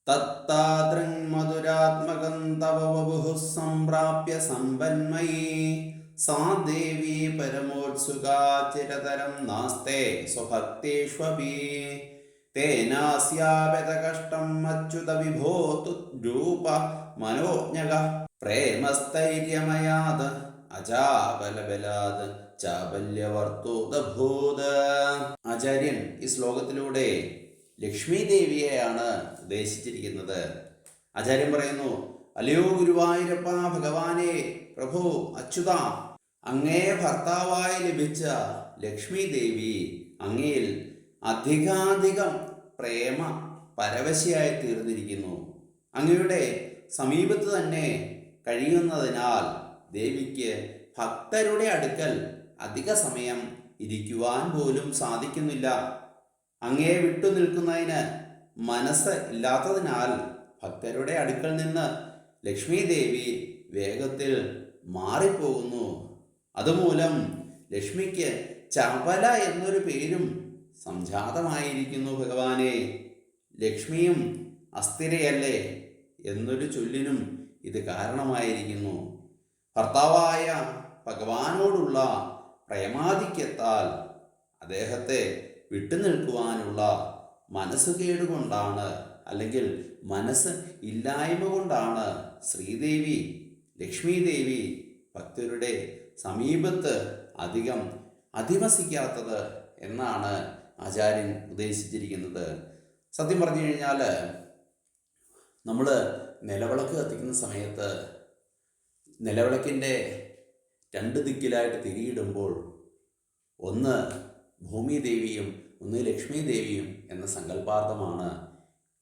തത്താതൃങ്മധുരാത്മകം തവ വപുഃ സംപ്രാപ്യ സമ്പന്മയീ സാ ദേവീ പരമോത്സുകാ ചിരതരം നാസ്തേ സ്വഭക്തേഷ്വപി തേനാസ്യാപതകഷ്ടം അച്യുത വിഭോ തുരൂപ മനോജ്ഞക പ്രേമസ്ഥൈര്യമയാത് അജാബലബലാത് ചാബല്യവർത്തൂതഭൂത്. ആചാര്യൻ ഈ ശ്ലോകത്തിലൂടെ ലക്ഷ്മി ദേവിയെയാണ് ഉദ്ദേശിച്ചിരിക്കുന്നത്. ആചാര്യൻ പറയുന്നു, അല്ലയോ ഗുരുവായൂരപ്പ ഭഗവാനെ, പ്രഭു അച്യുത, അങ്ങേ ഭർത്താവായി ലഭിച്ച ലക്ഷ്മി ദേവി അങ്ങയിൽ അധികാധികം പ്രേമ പരവശയായി തീർന്നിരിക്കുന്നു. അങ്ങയുടെ സമീപത്ത് തന്നെ കഴിയുന്നതിനാൽ ദേവിക്ക് ഭക്തരുടെ അടുക്കൽ അധിക സമയം ഇരിക്കുവാൻ പോലും സാധിക്കുന്നില്ല. അങ്ങേ വിട്ടു നിൽക്കുന്നതിന് മനസ്സ് ഇല്ലാത്തതിനാൽ ഭക്തരുടെ അടുക്കൽ നിന്ന് ലക്ഷ്മി ദേവി വേഗത്തിൽ മാറിപ്പോകുന്നു. അതുമൂലം ലക്ഷ്മിക്ക് ചപല എന്നൊരു പേരും സംജാതമായിരിക്കുന്നു. ഭഗവാനെ, ലക്ഷ്മിയും അസ്ഥിരയല്ലേ എന്നൊരു ചൊല്ലിനും ഇത് കാരണമായിരിക്കുന്നു. ഭർത്താവായ ഭഗവാനോടുള്ള പ്രേമാധിക്യത്താൽ അദ്ദേഹത്തെ വിട്ടുനിൽക്കുവാനുള്ള മനസ്സുകേടുകൊണ്ടാണ്, അല്ലെങ്കിൽ മനസ്സ് ഇല്ലായ്മ കൊണ്ടാണ് ശ്രീദേവി ലക്ഷ്മി ദേവി ഭക്തരുടെ സമീപത്ത് അധികം അധിവസിക്കാത്തത് എന്നാണ് ആചാര്യൻ ഉദ്ദേശിച്ചിരിക്കുന്നത്. സത്യം പറഞ്ഞു കഴിഞ്ഞാൽ നമ്മൾ നിലവിളക്ക് കത്തിക്കുന്ന സമയത്ത് നിലവിളക്കിൻ്റെ രണ്ട് ദിക്കിലായിട്ട് തിരിയിടുമ്പോൾ ഒന്ന് ഭൂമിദേവിയും ഒന്ന് ലക്ഷ്മി ദേവിയും എന്ന സങ്കല്പാർത്ഥമാണ്.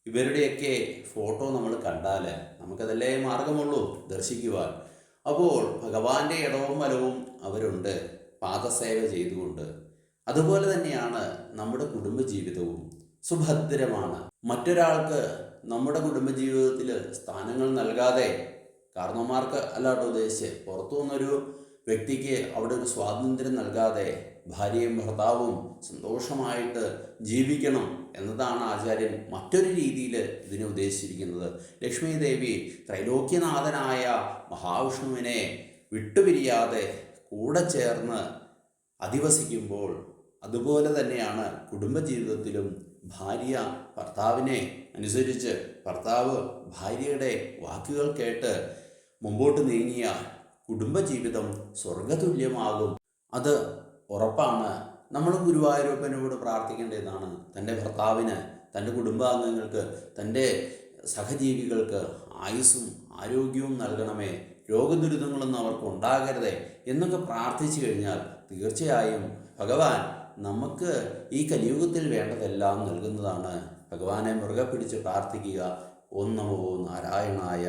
ഇവരുടെയൊക്കെ ഫോട്ടോ നമ്മൾ കണ്ടാൽ നമുക്കതല്ലേ മാർഗമുള്ളൂ ദർശിക്കുവാൻ. അപ്പോൾ ഭഗവാന്റെ ഇടവും വലവും അവരുണ്ട് പാദസേവ ചെയ്തുകൊണ്ട്. അതുപോലെ തന്നെയാണ് നമ്മുടെ കുടുംബജീവിതവും സുഭദ്രമാണ്. മറ്റൊരാൾക്ക് നമ്മുടെ കുടുംബജീവിതത്തിൽ സ്ഥാനങ്ങൾ നൽകാതെ, കാരണവന്മാർക്ക് അല്ലാട്ടോ ഉദ്ദേശിച്ച്, പുറത്തു നിന്നൊരു വ്യക്തിക്ക് അവിടെ ഒരു സ്വാതന്ത്ര്യം നൽകാതെ ഭാര്യയും ഭർത്താവും സന്തോഷമായിട്ട് ജീവിക്കണം എന്നതാണ് ആചാര്യൻ മറ്റൊരു രീതിയിൽ ഇതിനെ ഉദ്ദേശിച്ചിരിക്കുന്നത്. ലക്ഷ്മി ദേവി ത്രൈലോക്യനാഥനായ മഹാവിഷ്ണുവിനെ വിട്ടുപിരിയാതെ കൂടെ ചേർന്ന് അധിവസിക്കുമ്പോൾ അതുപോലെ തന്നെയാണ് കുടുംബജീവിതത്തിലും ഭാര്യ ഭർത്താവിനെ അനുസരിച്ച്, ഭർത്താവ് ഭാര്യയുടെ വാക്കുകൾ കേട്ട് മുമ്പോട്ട് നീങ്ങിയ കുടുംബജീവിതം സ്വർഗതുല്യമാകും. അത് ഉറപ്പാണ്. നമ്മൾ ഗുരുവായൂരപ്പനോട് പ്രാർത്ഥിക്കേണ്ടതാണ് തൻ്റെ ഭർത്താവിന്, തൻ്റെ കുടുംബാംഗങ്ങൾക്ക്, തൻ്റെ സഹജീവികൾക്ക് ആയുസ്സും ആരോഗ്യവും നൽകണമേ, രോഗദുരിതങ്ങളൊന്നും അവർക്ക് ഉണ്ടാകരുതേ എന്നൊക്കെ പ്രാർത്ഥിച്ചു കഴിഞ്ഞാൽ തീർച്ചയായും ഭഗവാൻ നമുക്ക് ഈ കലിയുഗത്തിൽ വേണ്ടതെല്ലാം നൽകുന്നതാണ്. ഭഗവാനെ മുറുകെ പിടിച്ച് പ്രാർത്ഥിക്കുക. ഓം നമോ നാരായണായ.